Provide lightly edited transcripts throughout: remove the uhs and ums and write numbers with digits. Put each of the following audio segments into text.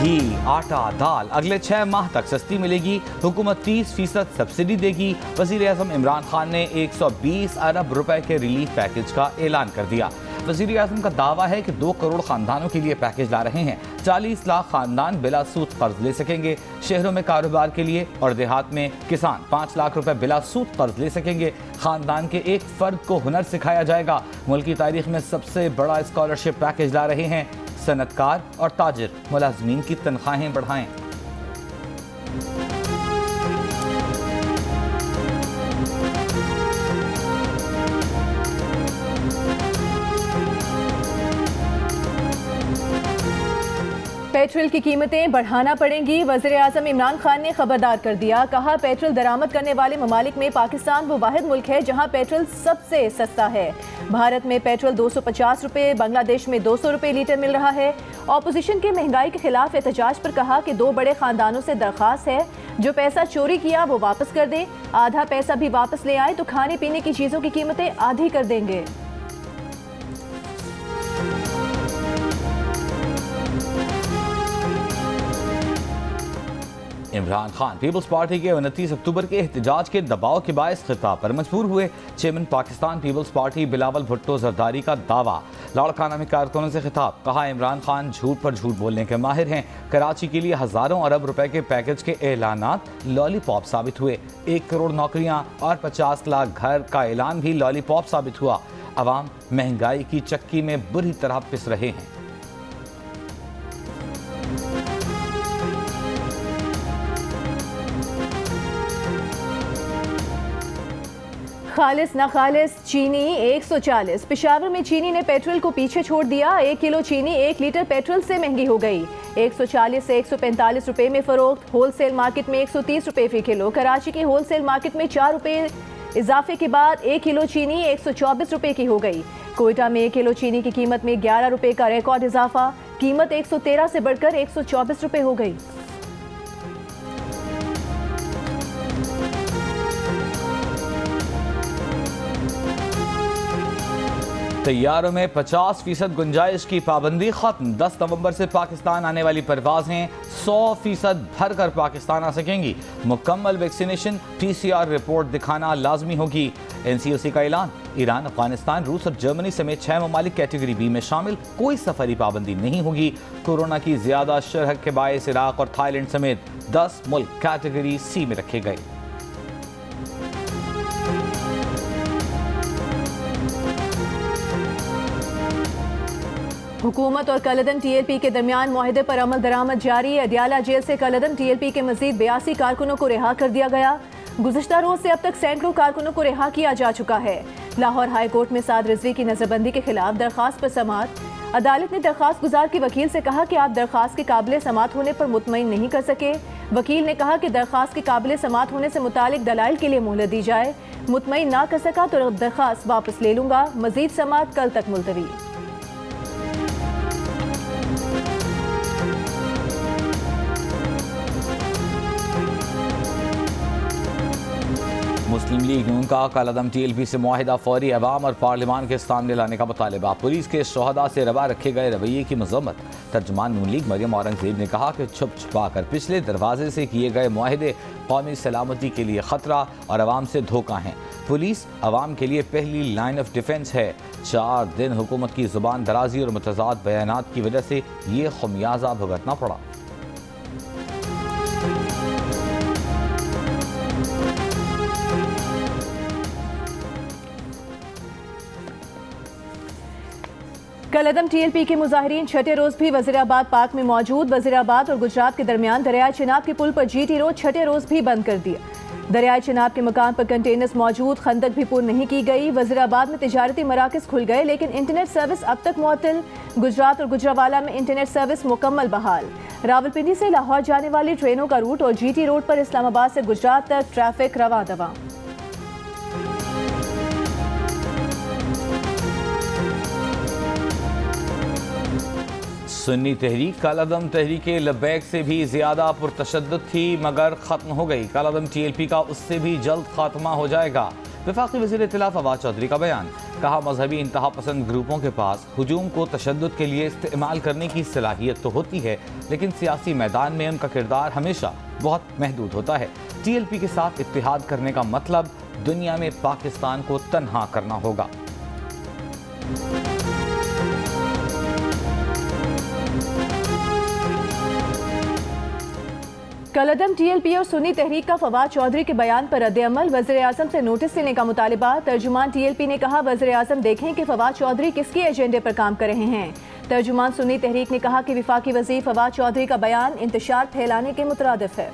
घी, आटा, दाल अगले 6 माह तक सस्ती मिलेगी। हुकूमत 30% सब्सिडी देगी। वज़ीर आज़म इमरान खान ने 120 अरब रुपए के रिलीफ पैकेज का ऐलान कर दिया। वज़ीर आज़म का दावा है कि 2 करोड़ खानदानों के लिए पैकेज ला रहे हैं। 40 लाख खानदान बिला सूद कर्ज ले सकेंगे। शहरों में कारोबार के लिए और देहात में किसान 5 लाख रुपए बिला सूद कर्ज ले सकेंगे। खानदान के एक फर्द को हुनर सिखाया जाएगा। मुल्क की तारीख में सबसे बड़ा स्कॉलरशिप पैकेज ला रहे हैं। सनतकार और ताजिर मुलाजमीन की तनख्वाहें बढ़ाएं। पेट्रोल की कीमतें बढ़ाना पड़ेंगी। वज़ीर आज़म इमरान खान ने खबरदार कर दिया। कहा, पेट्रोल दरामद करने वाले ममालिक में पाकिस्तान वो वाहिद मुल्क है जहां पेट्रोल सबसे सस्ता है। भारत में पेट्रोल 250 रुपये, बांग्लादेश में 200 रुपये लीटर मिल रहा है। ऑपोजिशन के महंगाई के खिलाफ एहतजाज पर कहा कि 2 बड़े खानदानों से दरख्वास्त है, जो पैसा चोरी किया वो वापस कर दे। आधा पैसा भी वापस ले आए तो खाने पीने की चीज़ों की कीमतें आधी कर देंगे। इमरान खान पीपल्स पार्टी के 29 अक्टूबर के एहतजाज के दबाव के बायस खिताब पर मजबूर हुए। Chairman Pakistan Peoples Party Bilawal Bhutto Zardari का दावा। लाड़काना में कारकुनों से खिताब। कहा, इमरान खान झूठ पर झूठ बोलने के माहिर हैं। कराची के लिए हजारों अरब रुपए के पैकेज के ऐलानात लॉलीपॉप साबित हुए। 1 करोड़ नौकरियां और 50 लाख घर का ऐलान भी लॉलीपॉप साबित हुआ। अवाम महंगाई की चक्की में बुरी तरह पिस रहे हैं। खालिस ना खालिस चीनी 140। पेशावर में चीनी ने पेट्रोल को पीछे छोड़ दिया। 1 किलो चीनी 1 लीटर पेट्रोल से महंगी हो गई। 140 से 145 रुपए में फरोख्त। होलसेल मार्केट में 130 रुपए फी किलो। कराची की होलसेल मार्केट में 4 रुपए इजाफे के बाद 1 किलो चीनी 124 रुपए की हो गई। कोयटा में 1 किलो चीनी की कीमत में 11 रुपए का रिकॉर्ड इजाफा। कीमत 113 से बढ़कर 124 रुपए हो गई। तैयारों में 50% गुंजाइश की पाबंदी खत्म। 10 नवंबर से पाकिस्तान आने वाली परवाजें 100% भरकर पाकिस्तान आ सकेंगी। मुकम्मल वैक्सीनेशन PCR रिपोर्ट दिखाना लाजमी होगी। NCOC का ऐलान। ईरान, अफगानिस्तान, रूस और जर्मनी समेत 6 ममालिक कैटेगरी बी में शामिल। कोई सफरी पाबंदी नहीं होगी। कोरोना की ज्यादा शरह के बायस इराक और थाईलैंड समेत 10 मुल्क कैटेगरी सी में रखे गए। हुकूमत और कलदम TLP के दरमियान मुआहदे पर अमल दरामद जारी। अडियाला जेल से कलदम TLP के मजीद 82 कारकुनों को रिहा कर दिया गया। गुज़िश्ता रोज से अब तक सैकड़ों कारकुनों को रिहा किया जा चुका है। लाहौर हाई कोर्ट में साद रिजवी की नजरबंदी के खिलाफ दरख्वास्त पर समाअत। अदालत ने दरख्वास्त गुजार के वकील से कहा कि आप दरख्वास्त के काबिल समाअत होने पर मुतमईन नहीं कर सके। वकील ने कहा कि दरख्वास्त के काबिल समाअत होने से मुतालिक दलाइल के लिए मोहलत दी जाए। मुतमईन ना कर सका तो दरख्वास्त वापस ले लूंगा। मजीद समाअत कल तक मुलतवी। मुस्लिम लीग नून का कलदम TLP से मुआहिदा फौरी अवाम और पार्लिमान के सामने लाने का मुतालिबा। पुलिस के शोहदा से रवा रखे गए रवैये की मजम्मत। तर्जुमान नून लीग मरियम औरंगजेब ने कहा कि छुप छुपा कर पिछले दरवाजे से किए गए मुआहिदे कौमी सलामती के लिए खतरा और अवाम से धोखा हैं। पुलिस अवाम के लिए पहली लाइन ऑफ डिफेंस है। 4 दिन हुकूमत की जुबान दराजी और मुतज़ाद बयानात की वजह से ये खमियाजा भुगतना पड़ा। कलदम TLP के मुजाहिरीन छठे रोज भी वजीराबाद पार्क में मौजूद। वजीराबाद और गुजरात के दरमियान दरियाए चिनाब के पुल पर GT रोड छठे रोज भी बंद कर दिया। दरियाए चिनाब के मकान पर कंटेनर्स मौजूद। खंदक भी पुर नहीं की गई। वजीराबाद में तिजारती मराकज खुल गए लेकिन इंटरनेट सर्विस अब तक मुअत्तल। गुजरात और गुजरावाला में इंटरनेट सर्विस मुकम्मल बहाल। रावलपिंडी से लाहौर जाने वाली ट्रेनों का रूट और GT रोड पर इस्लामाबाद से गुजरात तक ट्रैफिक रवा दवा। सुन्नी तहरीक कलदम तहरीक लब्बैक से भी ज्यादा पुरतशद्दुद थी मगर खत्म हो गई। कलदम TLP का उससे भी जल्द खात्मा हो जाएगा। वफाकी वज़ीर इत्तला फवाद चौधरी का बयान, कहा मजहबी इंतहा पसंद ग्रुपों के पास हुजूम को तशद्दुद के लिए इस्तेमाल करने की सलाहियत तो होती है, लेकिन सियासी मैदान में उनका किरदार हमेशा बहुत महदूद होता है। TLP के साथ इत्तिहाद करने का मतलब दुनिया में पाकिस्तान को तन्हा करना होगा। कलअदम TLP और सुन्नी तहरीक का फवाद चौधरी के बयान पर रद्द-ए-अमल, वज़ीर आज़म से नोटिस लेने का मुतालिबा। तर्जुमान TLP ने कहा, वज़ीर आज़म देखें कि फवाद चौधरी किसके एजेंडे पर काम कर रहे हैं। तर्जुमान सुन्नी तहरीक ने कहा कि वफाकी वज़ीर फवाद चौधरी का बयान इंतशार फैलाने के मुतरादिफ है।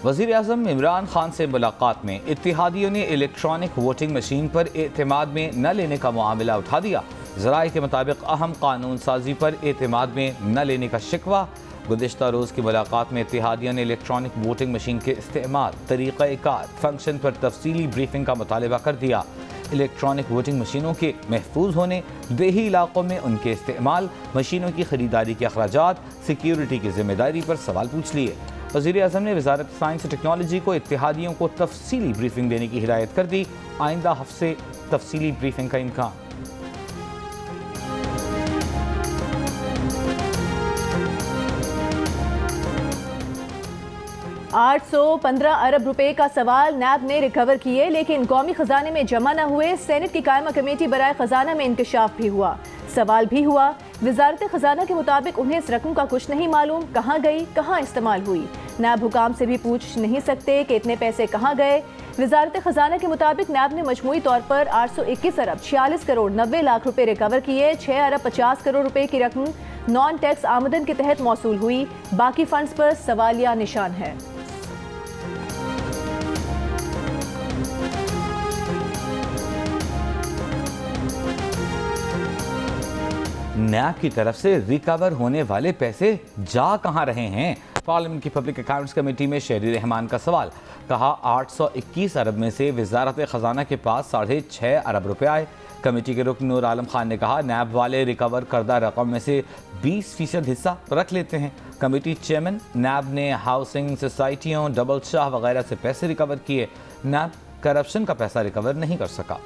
वज़ीर आज़म इमरान खान से मुलाकात में इत्तेहादियों ने इलेक्ट्रॉनिक वोटिंग मशीन पर एतमाद में न लेने का मामला उठा दिया। ज़राए के मुताबिक अहम कानून साजी पर एतमाद में न लेने का शिकवा। गुज़िश्ता रोज़ की मुलाकात में इत्तेहादियों ने इलेक्ट्रॉनिक वोटिंग मशीन के इस्तेमाल, तरीक़ाकार, फंक्शन पर तफसीली ब्रीफिंग का मुतालबा कर दिया। इलेक्ट्रॉनिक वोटिंग मशीनों के महफूज होने, देही इलाकों में उनके इस्तेमाल, मशीनों की खरीदारी के अखराजात, सिक्योरिटी की जिम्मेदारी पर सवाल पूछ लिए। वज़ीर आज़म ने वज़ारत साइंस और टेक्नोलॉजी को इत्तेहादियों को तफसीली ब्रीफिंग देने की हिदायत कर दी। आइंदा हफ्ते तफसीली ब्रीफिंग का इम्कान। 815 अरब रुपए का सवाल नैब ने रिकवर किए, लेकिन कौमी खजाने में जमा न हुए। सेनेट की कायमा कमेटी बराए खजाना में इंकशाफ भी हुआ, सवाल भी हुआ। वजारत खजाना के मुताबिक उन्हें इस रकम का कुछ नहीं मालूम, कहाँ गई, कहाँ इस्तेमाल हुई। नैब हुकाम से भी पूछ नहीं सकते कि इतने पैसे कहाँ गए। वजारत खजाना के मुताबिक नैब ने मजमूई तौर पर 821 अरब 46 करोड़ 90 लाख रुपए रिकवर किए। 6 अरब 50 करोड़ रुपए की रकम नॉन टैक्स आमदन के तहत मौसूल हुई। बाकी फंड्स पर सवालिया निशान है। नैब की तरफ से रिकवर होने वाले पैसे जा कहां रहे हैं? पार्लियामेंट की पब्लिक अकाउंट्स कमेटी में शहरी रहमान का सवाल। कहा 821 अरब में से वजारत खजाना के पास 6.5 अरब रुपए आए। कमेटी के रुकन नूर आलम खान ने कहा नैब वाले रिकवर करदा रकम में से 20% हिस्सा रख लेते हैं। कमेटी चेयरमैन नैब ने हाउसिंग सोसाइटियों, डबल शाह वगैरह से पैसे रिकवर किए। नैब करप्शन का पैसा रिकवर नहीं कर सका।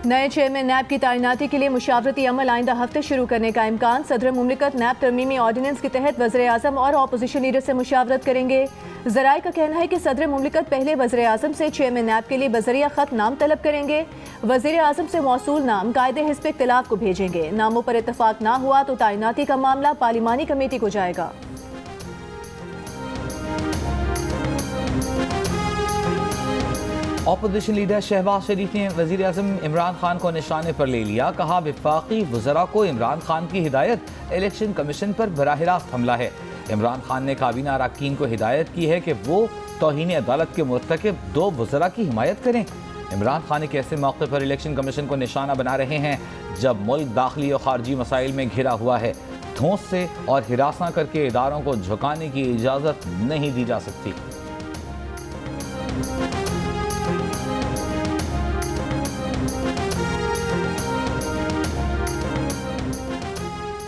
नए चेयरमैन नैब की तैनाती के लिए मुशावरती अमल आइंदा हफ्ते शुरू करने का इम्कान। सदर मुमलिकत नैब तरमीमी ऑर्डिनेंस के तहत वज़ीर आज़म और अपोजिशन लीडर से मुशावरत करेंगे। ज़राए का कहना है कि सदर मुमलिकत पहले वज़ीर आज़म से चेयरमैन नैब के लिए बज़रिया ख़त नाम तलब करेंगे। वज़ीर आज़म से मौसूल नाम कायदे हिस्ब इख्तिलाफ को भेजेंगे। नामों पर इत्तफाक ना हुआ तो तैनाती का मामला पार्लिमानी कमेटी को जाएगा। अपोजिशन लीडर शहबाज शरीफ ने वज़ीर आज़म इमरान खान को निशाने पर ले लिया। कहा वफाकी वज़रा को इमरान खान की हिदायत इलेक्शन कमीशन पर बराह रास्त हमला है। इमरान खान ने काबीना अरकान को हिदायत की है कि वो तौहीन अदालत के मुर्तकिब 2 वज़रा की हिमायत करें। इमरान खान एक ऐसे मौके पर इलेक्शन कमीशन को निशाना बना रहे हैं जब मुल्क दाखिली और खारजी मसाइल में घिरा हुआ है। धौंस से और हिरासा करके इदारों को झुकाने की इजाज़त नहीं दी जा सकती।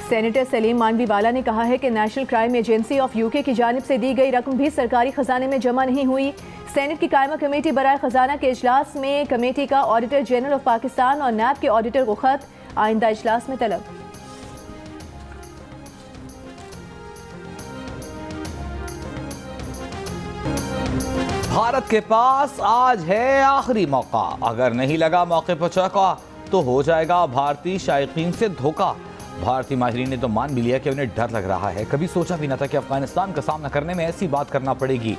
सेनेटर सलीम मानवीवाला ने कहा है कि national crime agency of UK की जानिब से दी गई रकम भी सरकारी खजाने में जमा नहीं हुई। सेनेट की कायमा कमेटी बराए खजाना के इजलास में कमेटी का ऑडिटर जनरल ऑफ पाकिस्तान और नैब के ऑडिटर को खत, आइंदा इजलास में तलब। भारत के पास आज है आखिरी मौका। अगर नहीं लगा मौके पर चौका तो हो जाएगा भारतीय शायकीन से धोखा। भारतीय माहिरीन ने तो मान भी लिया कि उन्हें डर लग रहा है। कभी सोचा भी न था कि अफगानिस्तान का सामना करने में ऐसी बात करना पड़ेगी।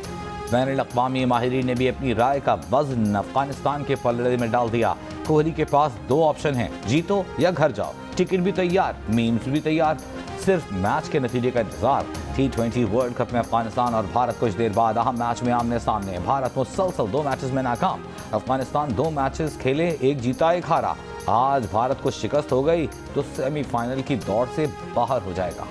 बैनुल-अक़वामी माहिरीन ने भी अपनी राय का वज़न अफगानिस्तान के पलड़े में डाल दिया। कोहली के पास 2 ऑप्शन हैं, जीतो या घर जाओ। टिकट भी तैयार, मीम्स भी तैयार, सिर्फ मैच के नतीजे का इंतजार। T20 वर्ल्ड कप में अफगानिस्तान और भारत कुछ देर बाद अहम मैच में आमने सामने। भारत मुसलसल 2 मैचेस में नाकाम। अफगानिस्तान 2 मैचेस खेले, 1 जीता 1 हारा। आज भारत को शिकस्त हो गई तो सेमीफाइनल की दौड़ से बाहर हो जाएगा।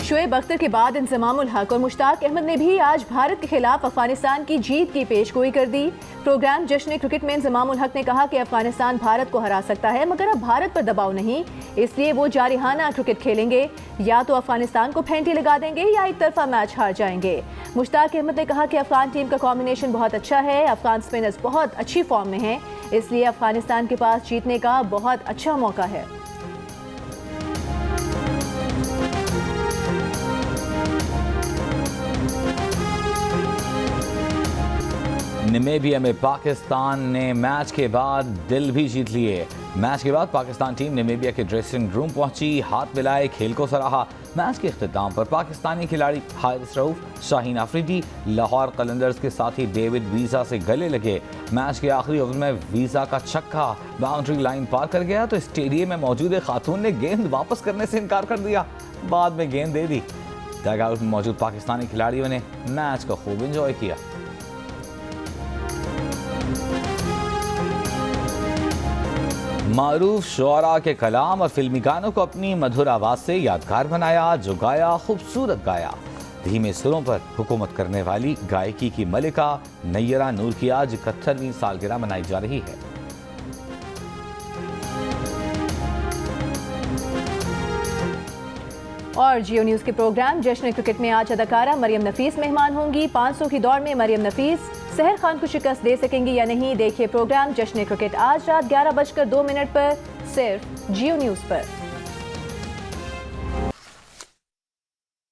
शोएब अख्तर के बाद इंजमामुल हक और मुश्ताक अहमद ने भी आज भारत के खिलाफ अफगानिस्तान की जीत की पेशगोई कर दी। प्रोग्राम जश्न क्रिकेट में इंजमामुल हक ने कहा कि अफगानिस्तान भारत को हरा सकता है, मगर अब भारत पर दबाव नहीं, इसलिए वो जारिहाना क्रिकेट खेलेंगे। या तो अफगानिस्तान को फेंटी लगा देंगे या एक तरफा मैच हार जाएंगे। मुश्ताक अहमद ने कहा कि अफगान टीम का कॉम्बिनेशन बहुत अच्छा है, अफगान स्पिनर्स बहुत अच्छी फॉर्म में हैं, इसलिए अफगानिस्तान के पास जीतने का बहुत अच्छा मौका है। नमीबिया में पाकिस्तान ने मैच के बाद दिल भी जीत लिए। मैच के बाद पाकिस्तान टीम नमीबिया के ड्रेसिंग रूम पहुंची, हाथ मिलाए, खेल को सराहा। मैच के इख्तिताम पर पाकिस्तानी खिलाड़ी हारिस रऊफ, शाहीन अफरीदी, लाहौर कलंदर्स के साथी डेविड वीजा से गले लगे। मैच के आखिरी ओवर में वीजा का छक्का बाउंड्री लाइन पार कर गया तो स्टेडियम में मौजूद खातून ने गेंद वापस करने से इनकार कर दिया, बाद में गेंद दे दी। डग आउट में मौजूद पाकिस्तानी खिलाड़ियों ने मैच को खूब इंजॉय किया। मारूफ शुअरा के कलाम और फिल्मी गानों को अपनी मधुर आवाज से यादगार बनाया। जो गाया खूबसूरत गाया। धीमे सुरों पर हुकूमत करने वाली गायकी की मलिका नैयरा नूर की आज 71वीं सालगिरह मनाई जा रही है। और जियो न्यूज के प्रोग्राम जश्न क्रिकेट में आज अदाकारा मरियम नफीस मेहमान होंगी। 500 की दौड़ में मरियम नफीस सहर खान को शिकस्त दे सकेंगी या नहीं, देखिए प्रोग्राम जश्न क्रिकेट आज रात 11:02 पर सिर्फ जियो न्यूज पर।